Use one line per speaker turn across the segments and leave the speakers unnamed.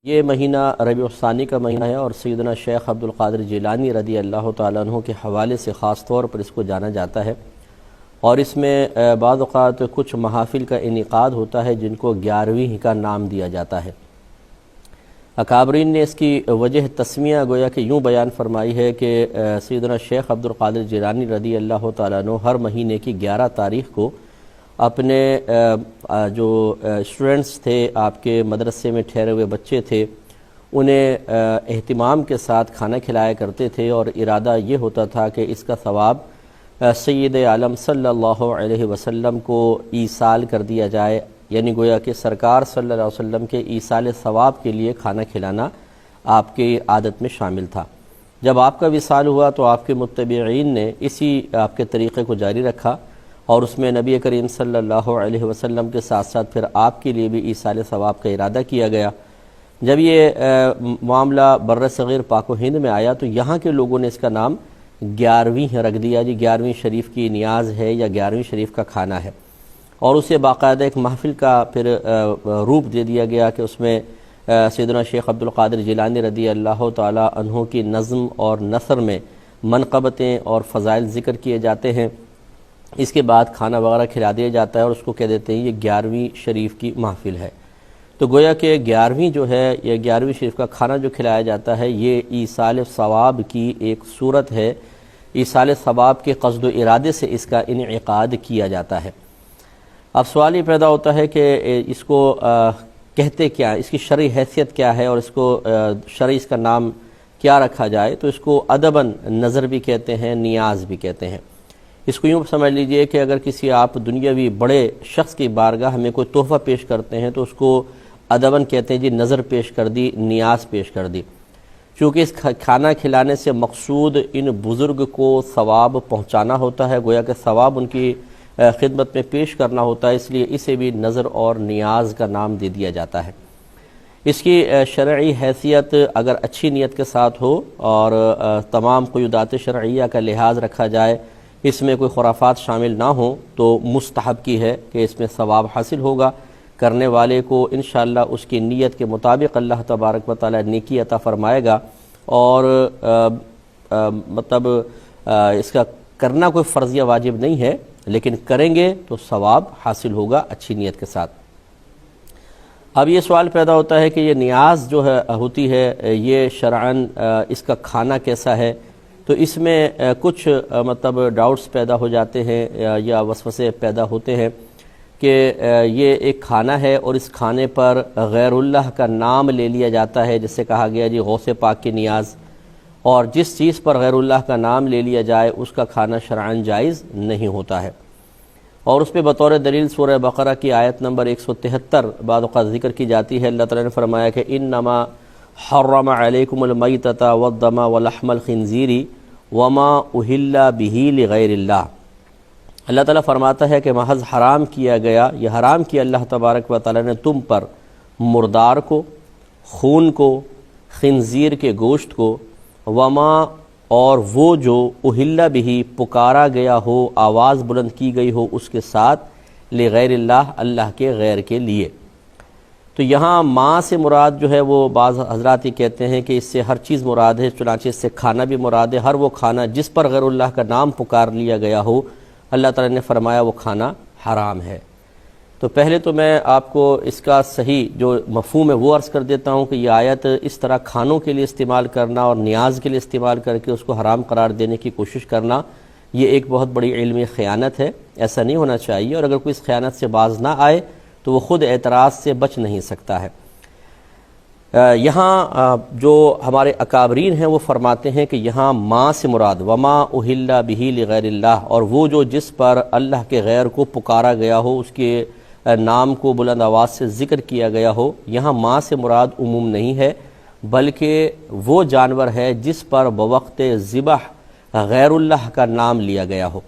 یہ مہینہ ربیع الثانی کا مہینہ ہے اور سیدنا شیخ عبد القادر جیلانی رضی اللہ تعالیٰ عنہ کے حوالے سے خاص طور پر اس کو جانا جاتا ہے، اور اس میں بعض اوقات کچھ محافل کا انعقاد ہوتا ہے جن کو 11ویں کا نام دیا جاتا ہے۔ اکابرین نے اس کی وجہ تسمیہ گویا کہ یوں بیان فرمائی ہے کہ سیدنا شیخ عبد القادر جیلانی رضی اللہ تعالیٰ عنہ ہر مہینے کی 11 تاریخ کو اپنے جو اسٹوڈنٹس تھے، آپ کے مدرسے میں ٹھہرے ہوئے بچے تھے، انہیں اہتمام کے ساتھ کھانا کھلایا کرتے تھے، اور ارادہ یہ ہوتا تھا کہ اس کا ثواب سید عالم صلی اللہ علیہ وسلم کو ایصال کر دیا جائے، یعنی گویا کہ سرکار صلی اللہ علیہ وسلم کے ایصال ثواب کے لیے کھانا کھلانا آپ کی عادت میں شامل تھا۔ جب آپ کا وصال ہوا تو آپ کے متبعین نے اسی آپ کے طریقے کو جاری رکھا، اور اس میں نبی کریم صلی اللہ علیہ وسلم کے ساتھ ساتھ پھر آپ کے لیے بھی ایصال ثواب کا ارادہ کیا گیا۔ جب یہ معاملہ بر صغیر پاک و ہند میں آیا تو یہاں کے لوگوں نے اس کا نام 11ویں رکھ دیا، جی 11ویں شریف کی نیاز ہے یا 11ویں شریف کا کھانا ہے، اور اسے باقاعدہ ایک محفل کا پھر روپ دے دیا گیا کہ اس میں سیدنا شیخ عبد القادر جیلانی رضی اللہ تعالی عنہ کی نظم اور نثر میں منقبتیں اور فضائل ذکر کیے جاتے ہیں۔ اس کے بعد کھانا وغیرہ کھلا دیا جاتا ہے اور اس کو کہہ دیتے ہیں یہ 11ویں شریف کی محفل ہے۔ تو گویا کہ 11ویں جو ہے یہ 11ویں شریف کا کھانا جو کھلایا جاتا ہے یہ ایصال ثواب کی ایک صورت ہے، ایصال ثواب کے قصد و ارادے سے اس کا انعقاد کیا جاتا ہے۔ اب سوال یہ پیدا ہوتا ہے کہ اس کو کہتے کیا، اس کی شرعی حیثیت کیا ہے، اور اس کو شرعی اس کا نام کیا رکھا جائے؟ تو اس کو ادباً نظر بھی کہتے ہیں، نیاز بھی کہتے ہیں۔ اس کو یوں سمجھ لیجئے کہ اگر کسی آپ دنیاوی بڑے شخص کی بارگاہ ہمیں کوئی تحفہ پیش کرتے ہیں تو اس کو ادباً کہتے ہیں جی نظر پیش کر دی، نیاز پیش کر دی۔ چونکہ اس کھانا کھلانے سے مقصود ان بزرگ کو ثواب پہنچانا ہوتا ہے، گویا کہ ثواب ان کی خدمت میں پیش کرنا ہوتا ہے، اس لیے اسے بھی نظر اور نیاز کا نام دے دیا جاتا ہے۔ اس کی شرعی حیثیت اگر اچھی نیت کے ساتھ ہو اور تمام قیودات شرعیہ کا لحاظ رکھا جائے، اس میں کوئی خرافات شامل نہ ہوں، تو مستحب کی ہے کہ اس میں ثواب حاصل ہوگا، کرنے والے کو انشاءاللہ اس کی نیت کے مطابق اللہ تبارک و تعالی نیکی عطا فرمائے گا، اور اس کا کرنا کوئی فرضیہ واجب نہیں ہے، لیکن کریں گے تو ثواب حاصل ہوگا اچھی نیت کے ساتھ۔ اب یہ سوال پیدا ہوتا ہے کہ یہ نیاز جو ہے ہوتی ہے یہ شرعاً اس کا کھانا کیسا ہے؟ تو اس میں کچھ ڈاؤٹس پیدا ہو جاتے ہیں یا وسوسے پیدا ہوتے ہیں کہ یہ ایک کھانا ہے اور اس کھانے پر غیر اللہ کا نام لے لیا جاتا ہے، جسے کہا گیا جی غوث پاک کی نیاز، اور جس چیز پر غیر اللہ کا نام لے لیا جائے اس کا کھانا شرعاً جائز نہیں ہوتا ہے۔ اور اس پہ بطور دلیل سورہ بقرہ کی آیت نمبر 173 بعض اوقات ذکر کی جاتی ہے۔ اللہ تعالیٰ نے فرمایا کہ انما حرم علیکم المیتۃ والدم ولحم الخنزیر وما اہل بہ لغیر اللہ۔ اللہ تعالیٰ فرماتا ہے کہ محض حرام کیا گیا، یہ حرام کیا اللہ تبارک و تعالیٰ نے تم پر مردار کو، خون کو، خنزیر کے گوشت کو، وما اور وہ جو اہل بہ پکارا گیا ہو، آواز بلند کی گئی ہو اس کے ساتھ، لغیر اللہ اللہ کے غیر کے لیے۔ تو یہاں ماں سے مراد جو ہے وہ بعض حضرات یہ کہتے ہیں کہ اس سے ہر چیز مراد ہے، چنانچہ اس سے کھانا بھی مراد ہے، ہر وہ کھانا جس پر غیر اللہ کا نام پکار لیا گیا ہو، اللہ تعالیٰ نے فرمایا وہ کھانا حرام ہے۔ تو پہلے تو میں آپ کو اس کا صحیح جو مفہوم ہے وہ عرض کر دیتا ہوں کہ یہ آیت اس طرح کھانوں کے لیے استعمال کرنا اور نیاز کے لیے استعمال کر کے اس کو حرام قرار دینے کی کوشش کرنا، یہ ایک بہت بڑی علمی خیانت ہے، ایسا نہیں ہونا چاہیے، اور اگر کوئی اس خیانت سے باز نہ آئے تو وہ خود اعتراض سے بچ نہیں سکتا ہے۔ یہاں جو ہمارے اکابرین ہیں وہ فرماتے ہیں کہ یہاں ماں سے مراد وما اہل بہ لغیر اللہ، اور وہ جو جس پر اللہ کے غیر کو پکارا گیا ہو، اس کے نام کو بلند آواز سے ذکر کیا گیا ہو، یہاں ماں سے مراد عموم نہیں ہے، بلکہ وہ جانور ہے جس پر بوقت ذبح غیر اللہ کا نام لیا گیا ہو۔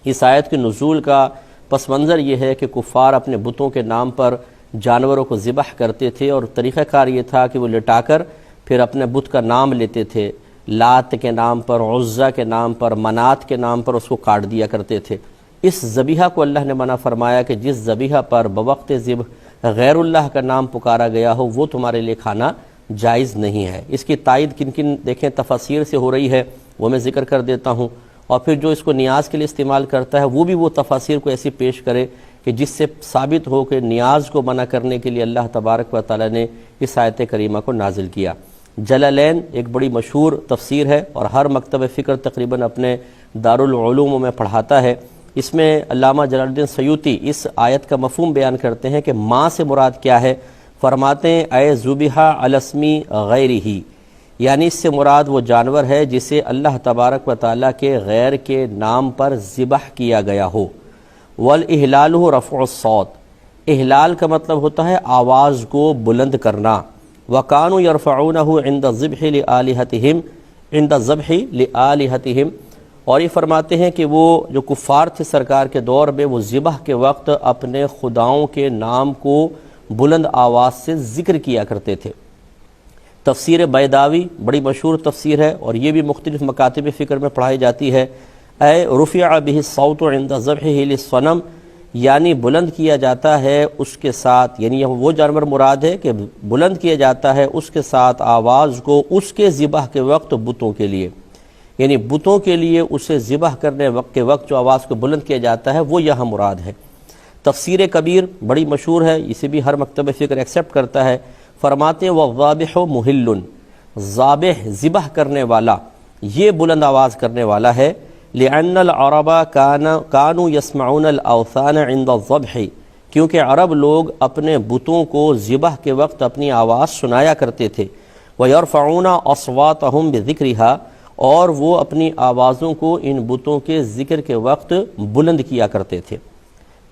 اس آیت کے نزول کا پس منظر یہ ہے کہ کفار اپنے بتوں کے نام پر جانوروں کو ذبح کرتے تھے، اور طریقہ کار یہ تھا کہ وہ لٹا کر پھر اپنے بت کا نام لیتے تھے، لات کے نام پر، عزہ کے نام پر، منات کے نام پر اس کو کاٹ دیا کرتے تھے۔ اس ذبیحہ کو اللہ نے منع فرمایا کہ جس ذبیحہ پر بوقت ذبح غیر اللہ کا نام پکارا گیا ہو وہ تمہارے لیے کھانا جائز نہیں ہے۔ اس کی تائید کن کن دیکھیں تفاسیر سے ہو رہی ہے، وہ میں ذکر کر دیتا ہوں، اور پھر جو اس کو نیاز کے لیے استعمال کرتا ہے وہ بھی وہ تفاسیر کو ایسی پیش کرے کہ جس سے ثابت ہو کہ نیاز کو منع کرنے کے لیے اللہ تبارک و تعالی نے اس آیت کریمہ کو نازل کیا۔ جلالین ایک بڑی مشہور تفسیر ہے اور ہر مکتب فکر تقریباً اپنے دارالعلوم میں پڑھاتا ہے۔ اس میں علامہ جلال الدین سیوطی اس آیت کا مفہوم بیان کرتے ہیں کہ ماں سے مراد کیا ہے، فرماتے ہیں اے ذبیحہ علی اسم غیرہ، یعنی اس سے مراد وہ جانور ہے جسے اللہ تبارک و تعالیٰ کے غیر کے نام پر ذبح کیا گیا ہو۔ والاحلال رفع الصوت، احلال کا مطلب ہوتا ہے آواز کو بلند کرنا۔ وَكَانُوا يَرْفَعُونَهُ عِنْدَ الذِّبْحِ لِآلِهَتِهِمْ عِنْدَ الذَّبْحِ لِآلِهَتِهِمْ، اور یہ فرماتے ہیں کہ وہ جو کفار تھے سرکار کے دور میں وہ ذبح کے وقت اپنے خداؤں کے نام کو بلند آواز سے ذکر کیا کرتے تھے۔ تفسیر بیداوی بڑی مشہور تفسیر ہے اور یہ بھی مختلف مکاتب فکر میں پڑھائی جاتی ہے۔ اے رفع بہ الصوت عند ذبحہ للصنم، یعنی بلند کیا جاتا ہے اس کے ساتھ، یعنی وہ جانور مراد ہے کہ بلند کیا جاتا ہے اس کے ساتھ آواز کو اس کے ذبح کے وقت بتوں کے لیے، یعنی بتوں کے لیے اسے ذبح کرنے کے وقت جو آواز کو بلند کیا جاتا ہے وہ یہاں مراد ہے۔ تفسیر کبیر بڑی مشہور ہے، اسے بھی ہر مکتب فکر ایکسیپٹ کرتا ہے۔ فرماتے ہیں وَالذَّابِحُ مُحِلٌّ، ذابح ذبح کرنے والا یہ بلند آواز کرنے والا ہے۔ لِأَنَّ الْعَرَبَ كَانُوا يَسْمَعُونَ الْأَوْثَانَ عِنْدَ الذَّبْحِ، کیونکہ عرب لوگ اپنے بتوں کو ذبح کے وقت اپنی آواز سنایا کرتے تھے۔ وَيَرْفَعُونَ أَصْوَاتَهُمْ بِذِكْرِهَا، اور وہ اپنی آوازوں کو ان بتوں کے ذکر کے وقت بلند کیا کرتے تھے۔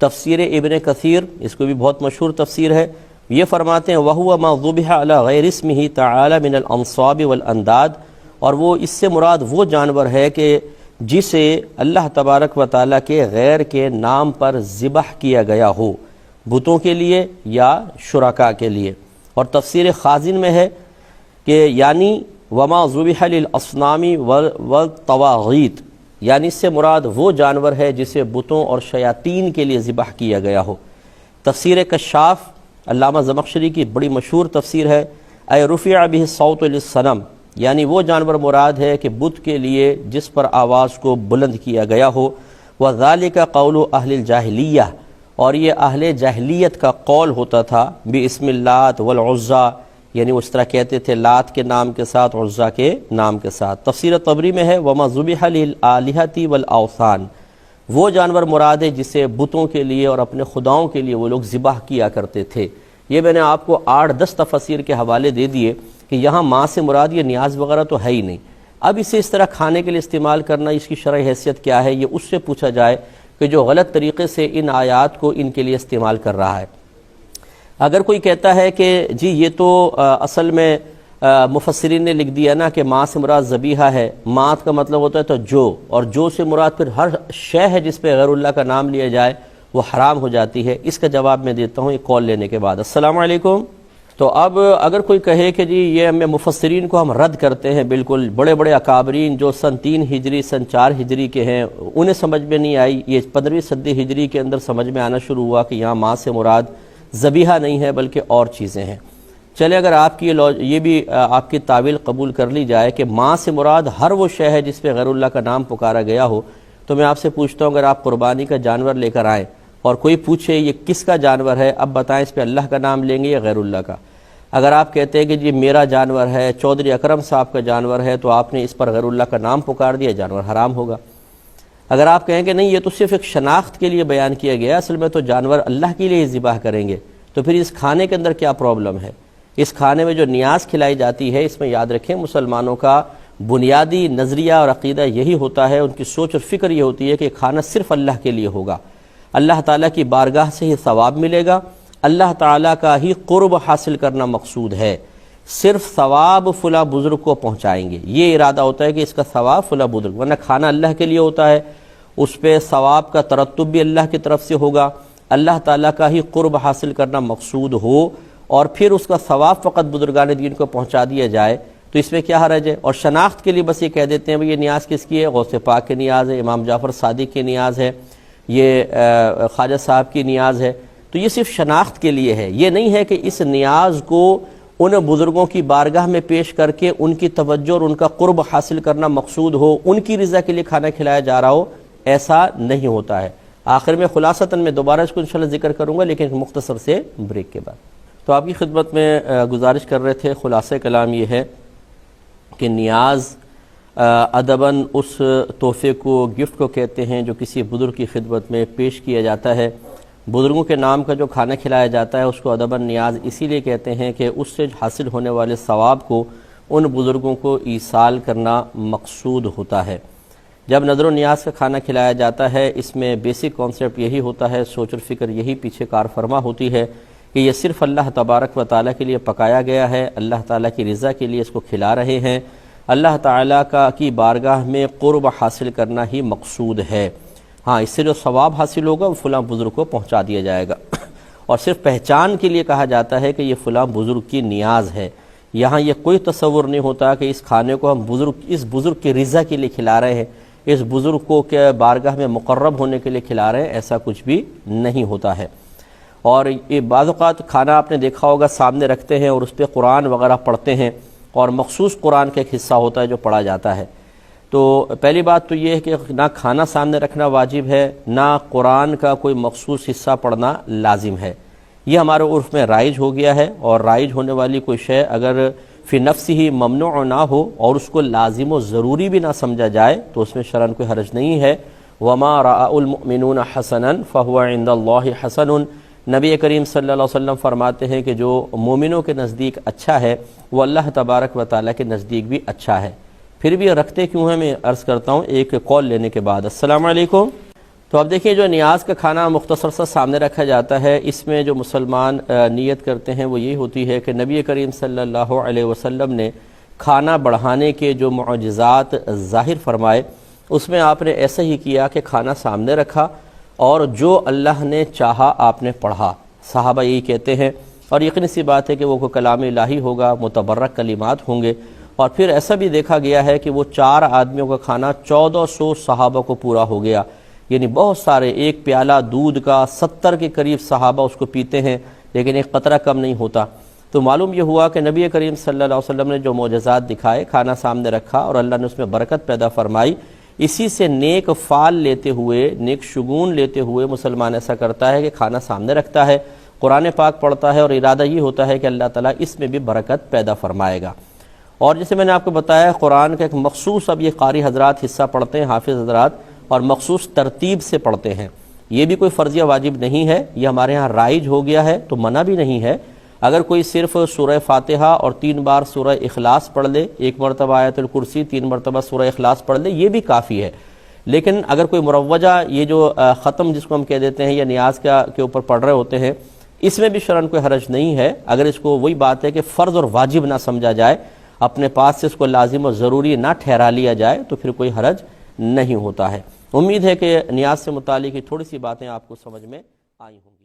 تفسیر ابن کثیر اس کو بھی بہت مشہور تفسیر ہے، یہ فرماتے ہیں وَهُوَ مَا ذُبِحَ عَلَى غَيْرِ اسْمِهِ تَعَالَى مِنَ الْأَنصَابِ وَالْأَنْدَادِ، اور وہ اس سے مراد وہ جانور ہے کہ جسے اللہ تبارک و تعالیٰ کے غیر کے نام پر ذبح کیا گیا ہو، بتوں کے لیے یا شرکاء کے لیے۔ اور تفسیر خازن میں ہے کہ یعنی وما ذبح للاصنام والطواغیت، یعنی اس سے مراد وہ جانور ہے جسے بتوں اور شیاطین کے لیے ذبح کیا گیا ہو۔ تفسیر کشاف علامہ زمخشری کی بڑی مشہور تفسیر ہے، اے رفع بہ الصوت للصنم، یعنی وہ جانور مراد ہے کہ بت کے لیے جس پر آواز کو بلند کیا گیا ہو۔ وَذَلِكَ قَوْلُ أَهْلِ الْجَاهِلِيَّةِ، اور یہ اہل جاہلیت کا قول ہوتا تھا، بِاسْمِ اللات والعزیٰ، یعنی اس طرح کہتے تھے لات کے نام کے ساتھ عزیٰ کے نام کے ساتھ۔ تفسیر طبری میں ہے وَمَا ذُبِحَ لِلْآلِهَةِ وَالْأَوْثَانِ، وہ جانور مراد ہے جسے بتوں کے لیے اور اپنے خداؤں کے لیے وہ لوگ ذبح کیا کرتے تھے۔ یہ میں نے آپ کو 8-10 تفاسیر کے حوالے دے دیے کہ یہاں ماں سے مراد یہ نیاز وغیرہ تو ہے ہی نہیں۔ اب اسے اس طرح کھانے کے لیے استعمال کرنا اس کی شرعی حیثیت کیا ہے، یہ اس سے پوچھا جائے کہ جو غلط طریقے سے ان آیات کو ان کے لیے استعمال کر رہا ہے۔ اگر کوئی کہتا ہے کہ جی یہ تو اصل میں مفسرین نے لکھ دیا نا کہ ماں سے مراد ذبیحہ ہے، ماں کا مطلب ہوتا ہے تو جو، اور جو سے مراد پھر ہر شے ہے جس پہ غیر اللہ کا نام لیا جائے وہ حرام ہو جاتی ہے، اس کا جواب میں دیتا ہوں ایک کال لینے کے بعد۔ السلام علیکم۔ تو اب اگر کوئی کہے کہ جی یہ ہمیں مفسرین کو ہم رد کرتے ہیں، بالکل بڑے بڑے اکابرین جو سن 3 ہجری سن 4 ہجری کے ہیں انہیں سمجھ میں نہیں آئی، یہ 15ویں صدی ہجری کے اندر سمجھ میں آنا شروع ہوا کہ یہاں ماں سے مراد ذبیحہ نہیں ہے بلکہ اور چیزیں ہیں۔ چلے اگر آپ کی یہ بھی آپ کی تعویل قبول کر لی جائے کہ ماں سے مراد ہر وہ شے ہے جس پہ غیر اللہ کا نام پکارا گیا ہو، تو میں آپ سے پوچھتا ہوں اگر آپ قربانی کا جانور لے کر آئیں اور کوئی پوچھے یہ کس کا جانور ہے، اب بتائیں اس پہ اللہ کا نام لیں گے یا غیر اللہ کا؟ اگر آپ کہتے ہیں کہ جی میرا جانور ہے، چودھری اکرم صاحب کا جانور ہے، تو آپ نے اس پر غیر اللہ کا نام پکار دیا، جانور حرام ہوگا۔ اگر آپ کہیں کہ نہیں یہ تو صرف ایک شناخت کے لیے بیان کیا گیا، اصل میں تو جانور اللہ کے لیے ذبح کریں گے، تو پھر اس کھانے کے اندر کیا پرابلم ہے؟ اس کھانے میں جو نیاز کھلائی جاتی ہے، اس میں یاد رکھیں مسلمانوں کا بنیادی نظریہ اور عقیدہ یہی ہوتا ہے، ان کی سوچ اور فکر یہ ہوتی ہے کہ کھانا صرف اللہ کے لیے ہوگا، اللہ تعالیٰ کی بارگاہ سے ہی ثواب ملے گا، اللہ تعالیٰ کا ہی قرب حاصل کرنا مقصود ہے، صرف ثواب فلاں بزرگ کو پہنچائیں گے، یہ ارادہ ہوتا ہے کہ اس کا ثواب فلاں بزرگ، ورنہ کھانا اللہ کے لیے ہوتا ہے، اس پہ ثواب کا ترتب بھی اللہ کی طرف سے ہوگا، اللہ تعالیٰ کا ہی قرب حاصل کرنا مقصود ہو اور پھر اس کا ثواب فقط بزرگان دین کو پہنچا دیا جائے تو اس میں کیا حرج ہے؟ اور شناخت کے لیے بس یہ کہہ دیتے ہیں بھئی یہ نیاز کس کی ہے؟ غوث پاک کی نیاز ہے، امام جعفر صادق کی نیاز ہے، یہ خواجہ صاحب کی نیاز ہے، تو یہ صرف شناخت کے لیے ہے، یہ نہیں ہے کہ اس نیاز کو ان بزرگوں کی بارگاہ میں پیش کر کے ان کی توجہ اور ان کا قرب حاصل کرنا مقصود ہو، ان کی رضا کے لیے کھانا کھلایا جا رہا ہو، ایسا نہیں ہوتا ہے۔ آخر میں خلاصتاً میں دوبارہ اس کو انشاءاللہ ذکر کروں گا، لیکن مختصر سے بریک کے بعد۔ تو آپ کی خدمت میں گزارش کر رہے تھے، خلاصہ کلام یہ ہے کہ نیاز ادباً اس تحفے کو، گفٹ کو کہتے ہیں جو کسی بزرگ کی خدمت میں پیش کیا جاتا ہے۔ بزرگوں کے نام کا جو کھانا کھلایا جاتا ہے اس کو ادباً نیاز اسی لیے کہتے ہیں کہ اس سے حاصل ہونے والے ثواب کو ان بزرگوں کو ایصال کرنا مقصود ہوتا ہے۔ جب نظر و نیاز کا کھانا کھلایا جاتا ہے، اس میں بیسک کانسیپٹ یہی ہوتا ہے، سوچ و فکر یہی پیچھے کار فرما ہوتی ہے کہ یہ صرف اللہ تبارک و تعالیٰ کے لیے پکایا گیا ہے، اللہ تعالیٰ کی رضا کے لیے اس کو کھلا رہے ہیں، اللہ تعالیٰ کی بارگاہ میں قرب حاصل کرنا ہی مقصود ہے۔ ہاں، اس سے جو ثواب حاصل ہوگا وہ فلاں بزرگ کو پہنچا دیا جائے گا، اور صرف پہچان کے لیے کہا جاتا ہے کہ یہ فلاں بزرگ کی نیاز ہے۔ یہاں یہ کوئی تصور نہیں ہوتا کہ اس کھانے کو ہم اس بزرگ کی رضا کے لیے کھلا رہے ہیں، اس بزرگ کو کہ بارگاہ میں مقرب ہونے کے لیے کھلا رہے ہیں، ایسا کچھ بھی نہیں ہوتا ہے۔ اور یہ بعض اوقات کھانا آپ نے دیکھا ہوگا سامنے رکھتے ہیں اور اس پہ قرآن وغیرہ پڑھتے ہیں، اور مخصوص قرآن کا ایک حصہ ہوتا ہے جو پڑھا جاتا ہے۔ تو پہلی بات تو یہ ہے کہ نہ کھانا سامنے رکھنا واجب ہے، نہ قرآن کا کوئی مخصوص حصہ پڑھنا لازم ہے۔ یہ ہمارے عرف میں رائج ہو گیا ہے، اور رائج ہونے والی کوئی شے اگر فی نفس ہی ممنوع نہ ہو اور اس کو لازم و ضروری بھی نہ سمجھا جائے تو اس میں شرعاً کوئی حرج نہیں ہے۔ وما رأى المؤمنون حسنا فهو عند الله حسن، نبی کریم صلی اللہ علیہ وسلم فرماتے ہیں کہ جو مومنوں کے نزدیک اچھا ہے وہ اللہ تبارک و تعالیٰ کے نزدیک بھی اچھا ہے۔ پھر بھی رکھتے کیوں ہیں، میں عرض کرتا ہوں ایک کال لینے کے بعد۔ السلام علیکم۔ تو اب دیکھیں، جو نیاز کا کھانا مختصر سا سامنے رکھا جاتا ہے، اس میں جو مسلمان نیت کرتے ہیں وہ یہی ہوتی ہے کہ نبی کریم صلی اللہ علیہ وسلم نے کھانا بڑھانے کے جو معجزات ظاہر فرمائے، اس میں آپ نے ایسا ہی کیا کہ کھانا سامنے رکھا اور جو اللہ نے چاہا آپ نے پڑھا۔ صحابہ یہی کہتے ہیں، اور یقینی سی بات ہے کہ وہ کوئی کلام الہی ہوگا، متبرک کلمات ہوں گے۔ اور پھر ایسا بھی دیکھا گیا ہے کہ وہ 4 آدمیوں کا کھانا 1400 صحابہ کو پورا ہو گیا، یعنی بہت سارے، ایک پیالہ دودھ کا 70 کے قریب صحابہ اس کو پیتے ہیں، لیکن ایک قطرہ کم نہیں ہوتا۔ تو معلوم یہ ہوا کہ نبی کریم صلی اللہ علیہ وسلم نے جو معجزات دکھائے، کھانا سامنے رکھا اور اللہ نے اس میں برکت پیدا فرمائی، اسی سے نیک فال لیتے ہوئے، نیک شگون لیتے ہوئے مسلمان ایسا کرتا ہے کہ کھانا سامنے رکھتا ہے، قرآن پاک پڑھتا ہے، اور ارادہ یہ ہوتا ہے کہ اللہ تعالیٰ اس میں بھی برکت پیدا فرمائے گا۔ اور جیسے میں نے آپ کو بتایا، قرآن کا ایک مخصوص، اب یہ قاری حضرات حصہ پڑھتے ہیں، حافظ حضرات، اور مخصوص ترتیب سے پڑھتے ہیں۔ یہ بھی کوئی فرضیہ واجب نہیں ہے، یہ ہمارے ہاں رائج ہو گیا ہے، تو منع بھی نہیں ہے۔ اگر کوئی صرف سورہ فاتحہ اور 3 بار سورہ اخلاص پڑھ لے، 1 مرتبہ آیت الکرسی، 3 مرتبہ سورہ اخلاص پڑھ لے، یہ بھی کافی ہے۔ لیکن اگر کوئی مروجہ، یہ جو ختم جس کو ہم کہہ دیتے ہیں، یا نیاز کے اوپر پڑھ رہے ہوتے ہیں، اس میں بھی شرعاً کوئی حرج نہیں ہے، اگر اس کو، وہی بات ہے کہ فرض اور واجب نہ سمجھا جائے، اپنے پاس سے اس کو لازم و ضروری نہ ٹھہرا لیا جائے، تو پھر کوئی حرج نہیں ہوتا ہے۔ امید ہے کہ نیاز سے متعلق تھوڑی سی باتیں آپ کو سمجھ میں آئی ہوں۔